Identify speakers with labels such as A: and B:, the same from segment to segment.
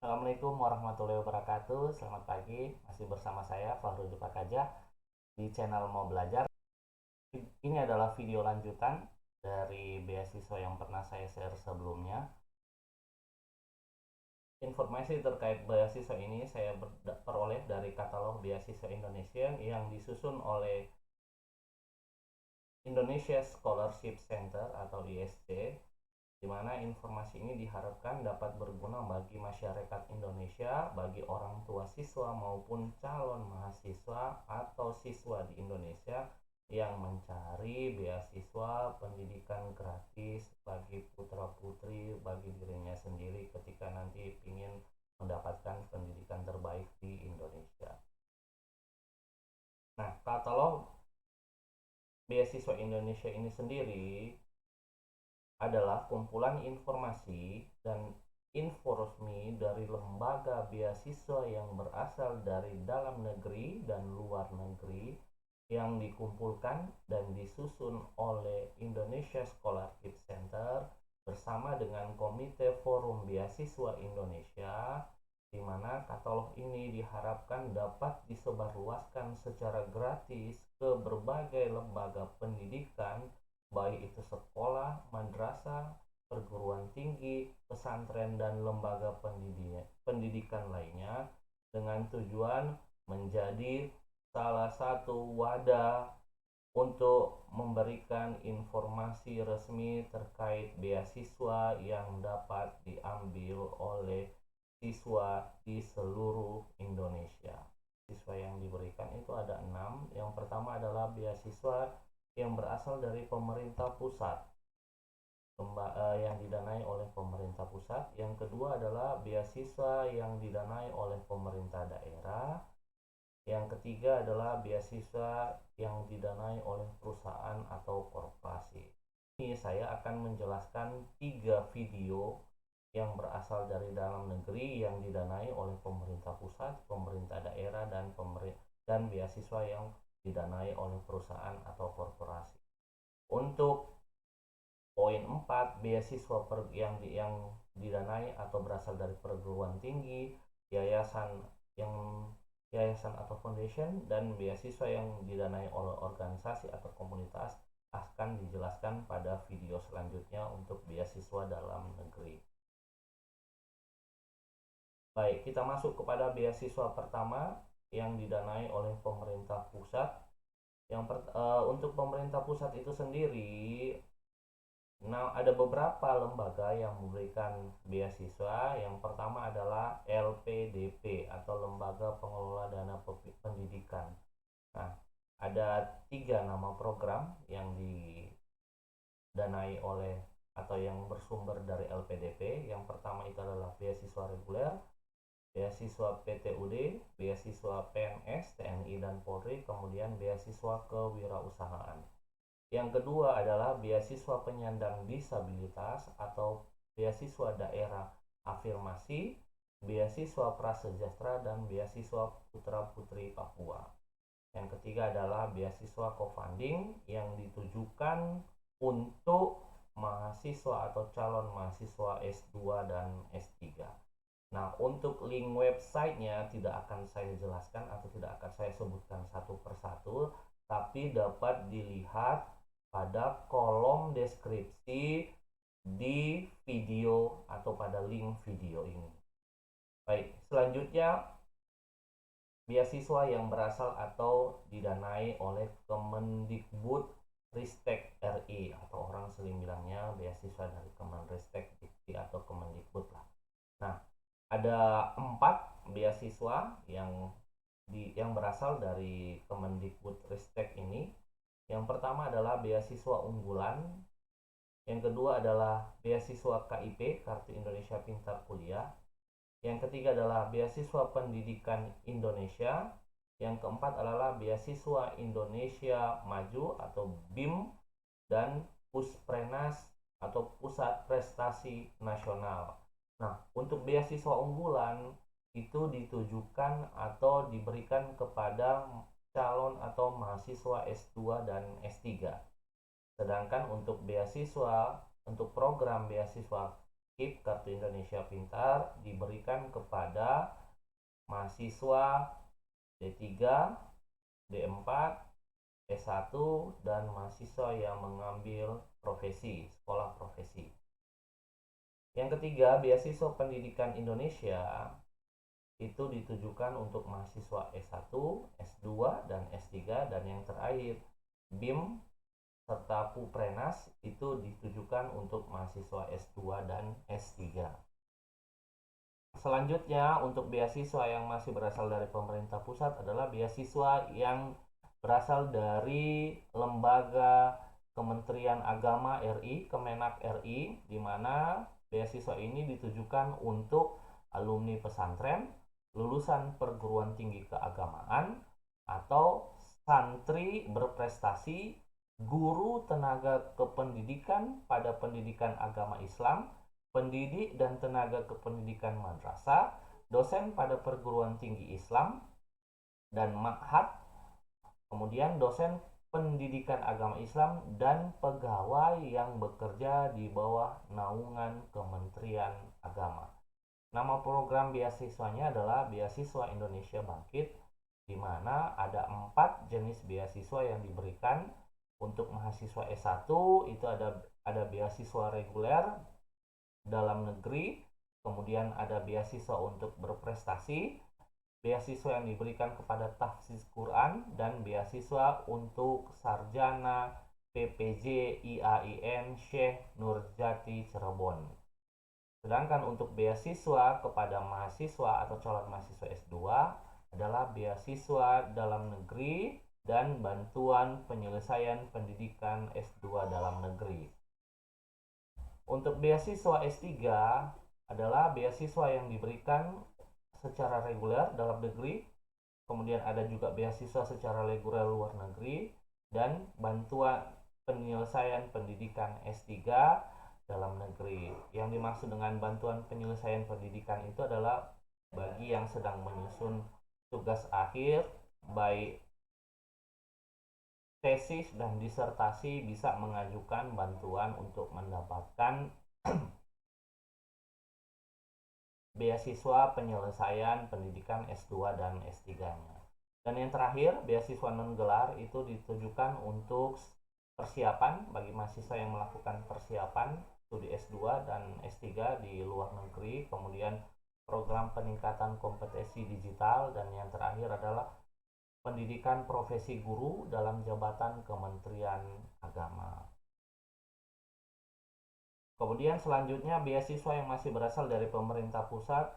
A: Assalamualaikum warahmatullahi wabarakatuh. Selamat pagi, masih bersama saya Fahrul Dipakaja di channel Mau Belajar. Ini adalah video lanjutan dari beasiswa yang pernah saya share sebelumnya. Informasi terkait beasiswa ini saya peroleh dari katalog beasiswa Indonesia yang disusun oleh Indonesia Scholarship Center atau ISC, di mana informasi ini diharapkan dapat berguna bagi masyarakat Indonesia, bagi orang tua siswa maupun calon mahasiswa atau siswa di Indonesia yang mencari beasiswa pendidikan gratis bagi putra-putri, bagi dirinya sendiri ketika nanti ingin mendapatkan pendidikan terbaik di Indonesia. Nah, katalog beasiswa Indonesia ini sendiri adalah kumpulan informasi dan info resmi dari lembaga beasiswa yang berasal dari dalam negeri dan luar negeri yang dikumpulkan dan disusun oleh Indonesia Scholarship Center bersama dengan Komite Forum Beasiswa Indonesia, di mana katalog ini diharapkan dapat disebarluaskan secara gratis ke berbagai lembaga pendidikan, baik itu sekolah, madrasah, perguruan tinggi, pesantren, dan lembaga pendidikan lainnya, dengan tujuan menjadi salah satu wadah untuk memberikan informasi resmi terkait beasiswa yang dapat diambil oleh siswa di seluruh Indonesia. Siswa yang diberikan itu ada 6. Yang pertama adalah beasiswa yang berasal dari pemerintah pusat, yang didanai oleh pemerintah pusat. Yang kedua adalah beasiswa yang didanai oleh pemerintah daerah. Yang ketiga adalah beasiswa yang didanai oleh perusahaan atau korporasi. Ini saya akan menjelaskan 3 video yang berasal dari dalam negeri yang didanai oleh pemerintah pusat, pemerintah daerah, dan beasiswa yang didanai oleh perusahaan atau korporasi. Untuk poin 4, beasiswa yang didanai atau berasal dari perguruan tinggi, yayasan yayasan atau foundation, dan beasiswa yang didanai oleh organisasi atau komunitas akan dijelaskan pada video selanjutnya untuk beasiswa dalam negeri. Baik, kita masuk kepada beasiswa pertama yang didanai oleh pemerintah pusat. Untuk pemerintah pusat itu sendiri, nah, ada beberapa lembaga yang memberikan beasiswa. Yang pertama adalah LPDP atau Lembaga Pengelola Dana Pendidikan. Nah, ada 3 nama program yang didanai oleh atau yang bersumber dari LPDP. Yang pertama itu adalah beasiswa reguler, beasiswa PTUD, beasiswa PNS, TNI dan Polri, kemudian beasiswa kewirausahaan. Yang kedua adalah beasiswa penyandang disabilitas atau beasiswa daerah afirmasi, beasiswa prasejahtera, dan beasiswa putra putri Papua. Yang ketiga adalah beasiswa co-funding yang ditujukan untuk mahasiswa atau calon mahasiswa S2 dan S3. Nah, untuk link websitenya tidak akan saya jelaskan atau tidak akan saya sebutkan satu persatu, tapi dapat dilihat pada kolom deskripsi di video atau pada link video ini. Baik, selanjutnya beasiswa yang berasal atau didanai oleh Kemendikbud Ristek RI, atau orang sering bilangnya beasiswa dari Kemenristek Dikti atau Kemendikbud lah. Nah, ada 4 beasiswa yang berasal dari Kemendikbud Ristek ini. Yang pertama adalah beasiswa unggulan, yang kedua adalah beasiswa KIP, Kartu Indonesia Pintar Kuliah, yang ketiga adalah beasiswa Pendidikan Indonesia, yang keempat adalah beasiswa Indonesia Maju atau BIM, dan Pusprenas atau Pusat Prestasi Nasional. Nah, untuk beasiswa unggulan itu ditujukan atau diberikan kepada calon atau mahasiswa S2 dan S3. Sedangkan untuk program beasiswa KIP Kartu Indonesia Pintar diberikan kepada mahasiswa D3, D4, S1 dan mahasiswa yang mengambil profesi, sekolah profesi. Yang ketiga, beasiswa pendidikan Indonesia itu ditujukan untuk mahasiswa S1, S2, dan S3, dan yang terakhir BIM serta Puprenas itu ditujukan untuk mahasiswa S2 dan S3. Selanjutnya, untuk beasiswa yang masih berasal dari pemerintah pusat adalah beasiswa yang berasal dari lembaga Kementerian Agama RI, Kemenak RI, di mana beasiswa ini ditujukan untuk alumni pesantren, lulusan perguruan tinggi keagamaan, atau santri berprestasi, guru tenaga kependidikan pada pendidikan agama Islam, pendidik dan tenaga kependidikan madrasah, dosen pada perguruan tinggi Islam dan ma'had, kemudian dosen pendidikan agama Islam dan pegawai yang bekerja di bawah naungan Kementerian Agama. Nama program beasiswanya adalah Beasiswa Indonesia Bangkit, di mana ada 4 jenis beasiswa yang diberikan. Untuk mahasiswa S1 itu ada beasiswa reguler dalam negeri, kemudian ada beasiswa untuk berprestasi, beasiswa yang diberikan kepada tahfiz Quran, dan beasiswa untuk sarjana PPJ IAIN Syekh Nurjati Cirebon. Sedangkan untuk beasiswa kepada mahasiswa atau calon mahasiswa S2 adalah beasiswa dalam negeri dan bantuan penyelesaian pendidikan S2 dalam negeri. Untuk beasiswa S3 adalah beasiswa yang diberikan secara reguler dalam negeri, kemudian ada juga beasiswa secara reguler luar negeri, dan bantuan penyelesaian pendidikan S3 dalam negeri. Yang dimaksud dengan bantuan penyelesaian pendidikan itu adalah bagi yang sedang menyusun tugas akhir, baik tesis dan disertasi, bisa mengajukan bantuan untuk mendapatkan beasiswa penyelesaian pendidikan S2 dan S3-nya. Dan yang terakhir, beasiswa non-gelar itu ditujukan untuk persiapan bagi mahasiswa yang melakukan persiapan studi S2 dan S3 di luar negeri, kemudian program peningkatan kompetensi digital, dan yang terakhir adalah pendidikan profesi guru dalam jabatan Kementerian Agama. Kemudian selanjutnya beasiswa yang masih berasal dari pemerintah pusat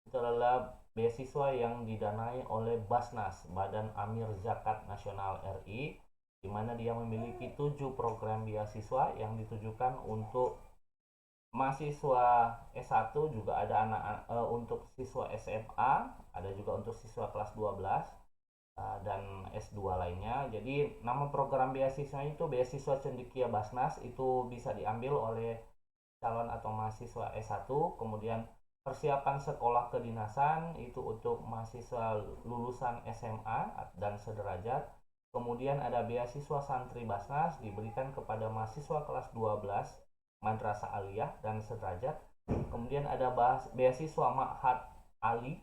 A: itu adalah beasiswa yang didanai oleh Basnas, Badan Amil Zakat Nasional RI, di mana dia memiliki 7 program beasiswa yang ditujukan untuk mahasiswa S1, juga ada untuk siswa SMA, ada juga untuk siswa kelas 12 dan S2 lainnya. Jadi nama program beasiswa itu beasiswa cendekia Basnas, itu bisa diambil oleh calon atau mahasiswa S1. Kemudian persiapan sekolah kedinasan itu untuk mahasiswa lulusan SMA dan sederajat. Kemudian ada beasiswa santri Basnas diberikan kepada mahasiswa kelas 12 madrasah aliyah dan sederajat. Kemudian ada beasiswa ma'had ali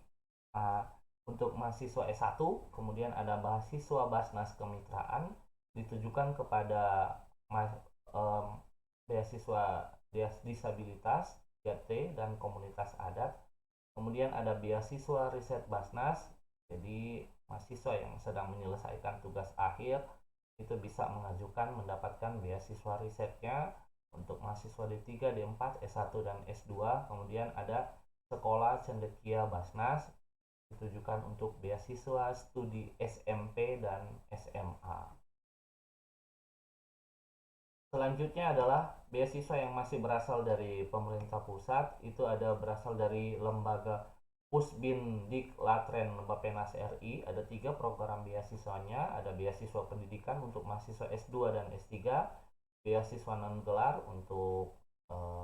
A: untuk mahasiswa S1, kemudian ada beasiswa Basnas Kemitraan ditujukan kepada beasiswa disabilitas, YT, dan komunitas adat. Kemudian ada beasiswa riset Basnas, jadi mahasiswa yang sedang menyelesaikan tugas akhir itu bisa mengajukan mendapatkan beasiswa risetnya. Untuk mahasiswa D3, D4, S1, dan S2. Kemudian ada sekolah cendekia Basnas ditujukan untuk beasiswa studi SMP dan SMA. Selanjutnya adalah beasiswa yang masih berasal dari pemerintah pusat, itu ada berasal dari lembaga Pusbin Diklatren Bapenas RI. Ada 3 program beasiswanya, ada beasiswa pendidikan untuk mahasiswa S2 dan S3, beasiswa non-gelar untuk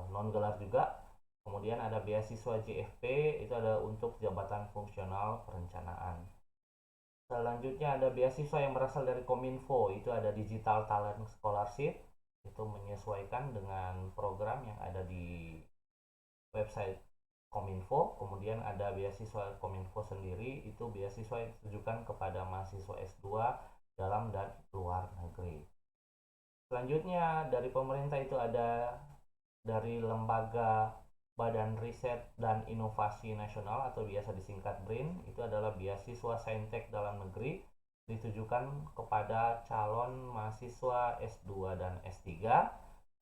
A: non-gelar juga. Kemudian ada beasiswa JFP, itu ada untuk jabatan fungsional perencanaan. Selanjutnya ada beasiswa yang berasal dari Kominfo, itu ada Digital Talent Scholarship, itu menyesuaikan dengan program yang ada di website Kominfo, kemudian ada beasiswa Kominfo sendiri, itu beasiswa yang ditujukan kepada mahasiswa S2 dalam dan luar negeri. Selanjutnya dari pemerintah itu ada dari Lembaga Badan Riset dan Inovasi Nasional atau biasa disingkat BRIN, itu adalah beasiswa saintek dalam negeri ditujukan kepada calon mahasiswa S2 dan S3.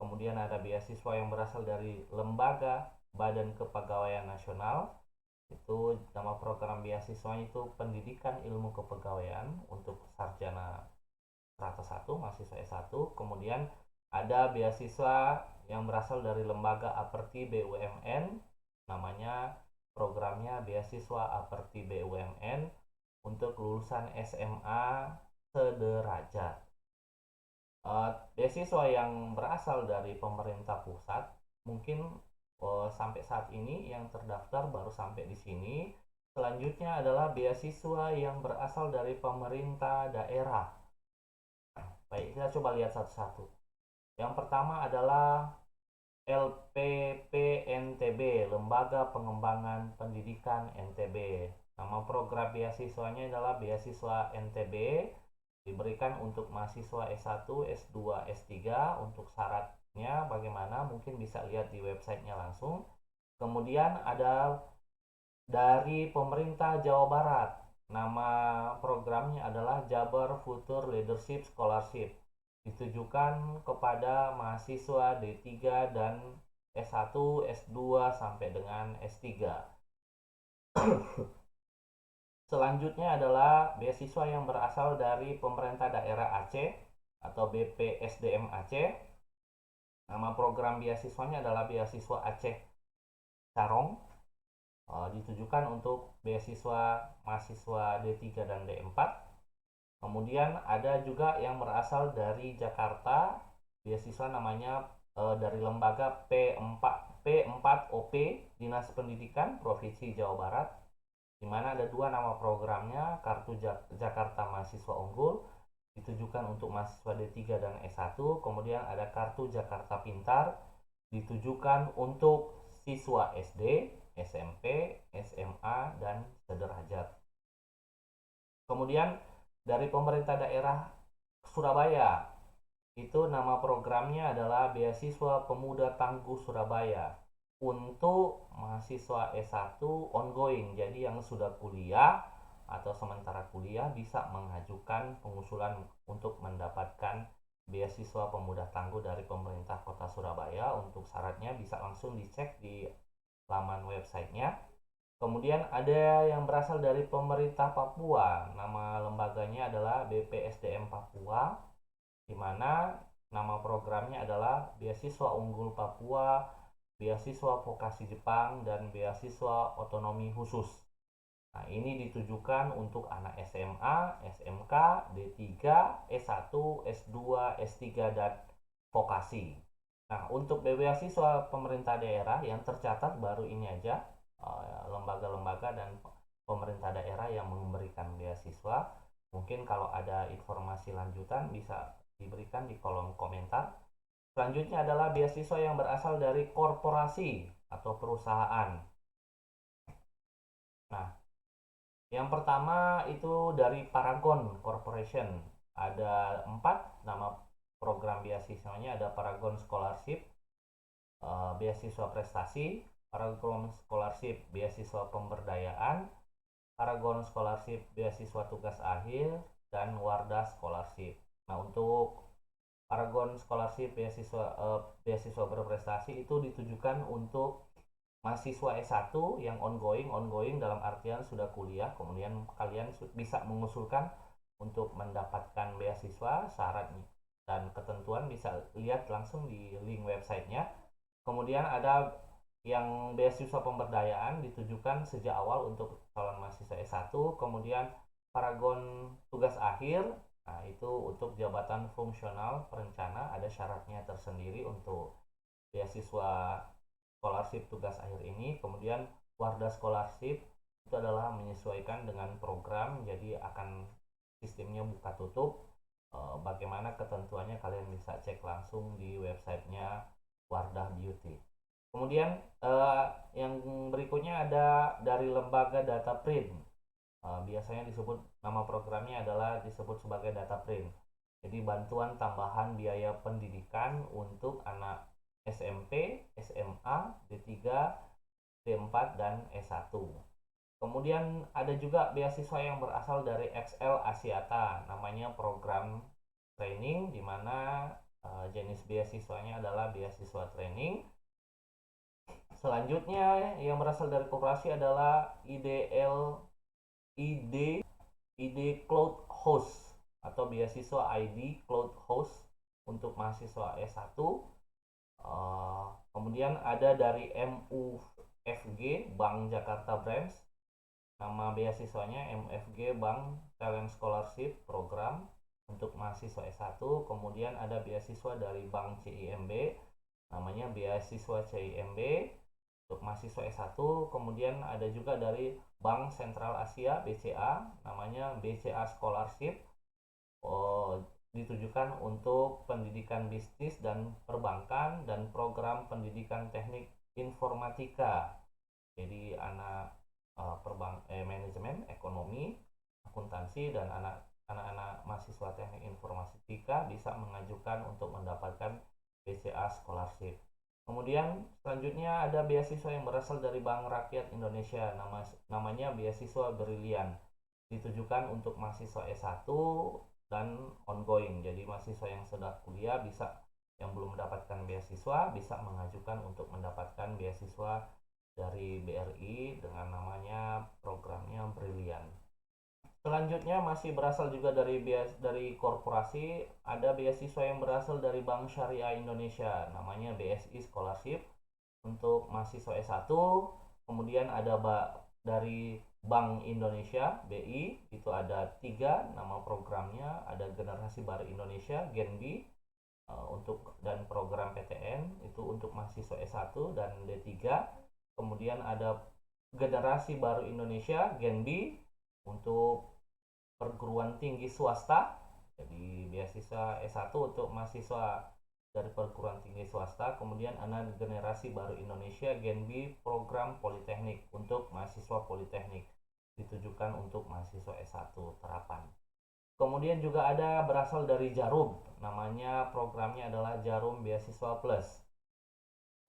A: Kemudian ada beasiswa yang berasal dari Lembaga Badan Kepegawaian Nasional, itu nama program beasiswanya itu Pendidikan Ilmu Kepegawaian untuk sarjana strata 1, mahasiswa S1. Kemudian ada beasiswa yang berasal dari Lembaga Aperti BUMN, namanya programnya beasiswa Aperti BUMN untuk lulusan SMA sederajat. Beasiswa yang berasal dari pemerintah pusat mungkin sampai saat ini yang terdaftar baru sampai di sini. Selanjutnya adalah beasiswa yang berasal dari pemerintah daerah. Baik, kita coba lihat satu-satu. Yang pertama adalah LPP-NTB, Lembaga Pengembangan Pendidikan NTB. Nama program beasiswanya adalah beasiswa NTB, diberikan untuk mahasiswa S1, S2, S3. Untuk syaratnya bagaimana mungkin bisa lihat di websitenya langsung. Kemudian ada dari pemerintah Jawa Barat, nama programnya adalah Jabar Future Leadership Scholarship, ditujukan kepada mahasiswa D3 dan S1, S2 sampai dengan S3. Selanjutnya adalah beasiswa yang berasal dari pemerintah daerah Aceh atau BPSDM Aceh. Nama program beasiswanya adalah beasiswa Aceh Carong, ditujukan untuk beasiswa mahasiswa D3 dan D4. Kemudian ada juga yang berasal dari Jakarta, beasiswa namanya dari lembaga P4OP Dinas Pendidikan Provinsi Jawa Barat, di mana ada dua nama programnya, Kartu Jakarta Mahasiswa Unggul, ditujukan untuk mahasiswa D3 dan S1. Kemudian ada Kartu Jakarta Pintar, ditujukan untuk siswa SD, SMP, SMA, dan sederajat. Kemudian dari pemerintah daerah Surabaya, itu nama programnya adalah Beasiswa Pemuda Tangguh Surabaya untuk mahasiswa S1 ongoing. Jadi yang sudah kuliah atau sementara kuliah bisa mengajukan pengusulan untuk mendapatkan beasiswa pemuda tangguh dari pemerintah kota Surabaya. Untuk syaratnya bisa langsung dicek di laman websitenya. Kemudian ada yang berasal dari pemerintah Papua, nama lembaganya adalah BPSDM Papua, di mana nama programnya adalah Beasiswa Unggul Papua, Beasiswa Vokasi Jepang, dan Beasiswa Otonomi Khusus. Nah, ini ditujukan untuk anak SMA, SMK, D3, S1, S2, S3, dan vokasi. Nah, untuk beasiswa pemerintah daerah yang tercatat baru ini aja, lembaga-lembaga dan pemerintah daerah yang memberikan beasiswa. Mungkin kalau ada informasi lanjutan bisa diberikan di kolom komentar. Selanjutnya adalah beasiswa yang berasal dari korporasi atau perusahaan. Nah, yang pertama itu dari Paragon Corporation. Ada 4 nama program beasiswanya, ada Paragon Scholarship, beasiswa prestasi, Paragon Scholarship beasiswa pemberdayaan, Paragon Scholarship beasiswa tugas akhir, dan Wardah Scholarship. Nah, untuk Paragon Scholarship beasiswa berprestasi itu ditujukan untuk mahasiswa S1 yang ongoing dalam artian sudah kuliah, kemudian kalian bisa mengusulkan untuk mendapatkan beasiswa. Syarat dan ketentuan bisa lihat langsung di link websitenya. Kemudian ada yang beasiswa pemberdayaan ditujukan sejak awal untuk calon mahasiswa S1. Kemudian Paragon tugas akhir, nah itu untuk jabatan fungsional perencana, ada syaratnya tersendiri untuk beasiswa scholarship tugas akhir ini. Kemudian Wardah Scholarship itu adalah menyesuaikan dengan program, jadi akan sistemnya buka tutup. Bagaimana ketentuannya kalian bisa cek langsung di websitenya Wardah Beauty. Kemudian yang berikutnya ada dari lembaga data print. Biasanya disebut nama programnya adalah disebut sebagai data print. Jadi bantuan tambahan biaya pendidikan untuk anak SMP, SMA, D3, D4, dan S1. Kemudian ada juga beasiswa yang berasal dari XL Asiata, namanya program training, di mana jenis beasiswanya adalah beasiswa training. Selanjutnya yang berasal dari koperasi adalah ID Cloud Host atau beasiswa ID Cloud Host untuk mahasiswa S1. Kemudian ada dari MUFG Bank Jakarta Branch, nama beasiswanya MUFG Bank Talent Scholarship Program untuk mahasiswa S1. Kemudian ada beasiswa dari Bank CIMB, namanya beasiswa CIMB untuk mahasiswa S1. Kemudian ada juga dari Bank Sentral Asia BCA, namanya BCA Scholarship, ditujukan untuk pendidikan bisnis dan perbankan dan program pendidikan teknik informatika. Jadi anak manajemen, ekonomi, akuntansi, dan anak-anak mahasiswa teknik informatika bisa mengajukan untuk mendapatkan BCA Scholarship. Kemudian selanjutnya ada beasiswa yang berasal dari Bank Rakyat Indonesia, namanya beasiswa Brilian, ditujukan untuk mahasiswa S1 dan ongoing. Jadi mahasiswa yang sudah kuliah yang belum mendapatkan beasiswa bisa mengajukan untuk mendapatkan beasiswa dari BRI dengan namanya programnya Brilian. Selanjutnya masih berasal juga dari korporasi, ada beasiswa yang berasal dari Bank Syariah Indonesia, namanya BSI Scholarship untuk mahasiswa S1. Kemudian ada dari Bank Indonesia BI, itu ada 3 nama programnya, ada Generasi Baru Indonesia GENBI dan program PTN itu untuk mahasiswa S1 dan D3. Kemudian ada Generasi Baru Indonesia GENBI untuk perguruan tinggi swasta, jadi beasiswa S1 untuk mahasiswa dari perguruan tinggi swasta. Kemudian ada Generasi Baru Indonesia GENBI program politeknik untuk mahasiswa politeknik, ditujukan untuk mahasiswa S1 terapan. Kemudian juga ada berasal dari Jarum, namanya programnya adalah Jarum Beasiswa Plus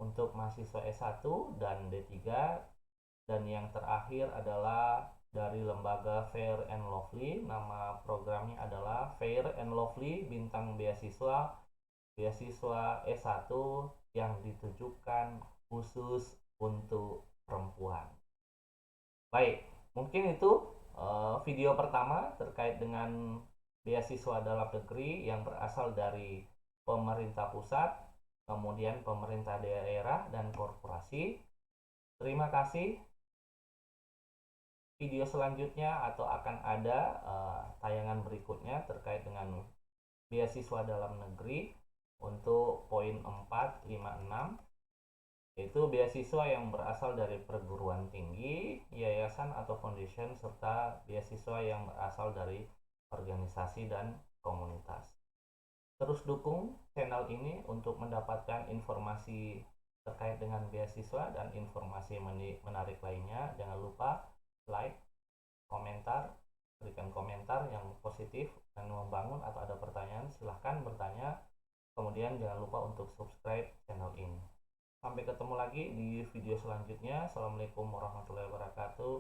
A: untuk mahasiswa S1 dan D3. Dan yang terakhir adalah dari lembaga Fair and Lovely, nama programnya adalah Fair and Lovely Bintang Beasiswa S1 yang ditujukan khusus untuk perempuan. Baik, mungkin itu video pertama terkait dengan beasiswa dalam negeri yang berasal dari pemerintah pusat, kemudian pemerintah daerah, dan korporasi. Terima kasih. Video selanjutnya atau akan ada tayangan berikutnya terkait dengan beasiswa dalam negeri untuk poin 4, 5, 6, yaitu beasiswa yang berasal dari perguruan tinggi, yayasan atau foundation, serta beasiswa yang berasal dari organisasi dan komunitas. Terus dukung channel ini untuk mendapatkan informasi terkait dengan beasiswa dan informasi menarik lainnya. Jangan lupa like, komentar, berikan komentar yang positif dan membangun, atau ada pertanyaan silahkan bertanya. Kemudian jangan lupa untuk subscribe channel ini. Sampai ketemu lagi di video selanjutnya. Assalamualaikum warahmatullahi wabarakatuh.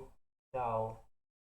A: Ciao.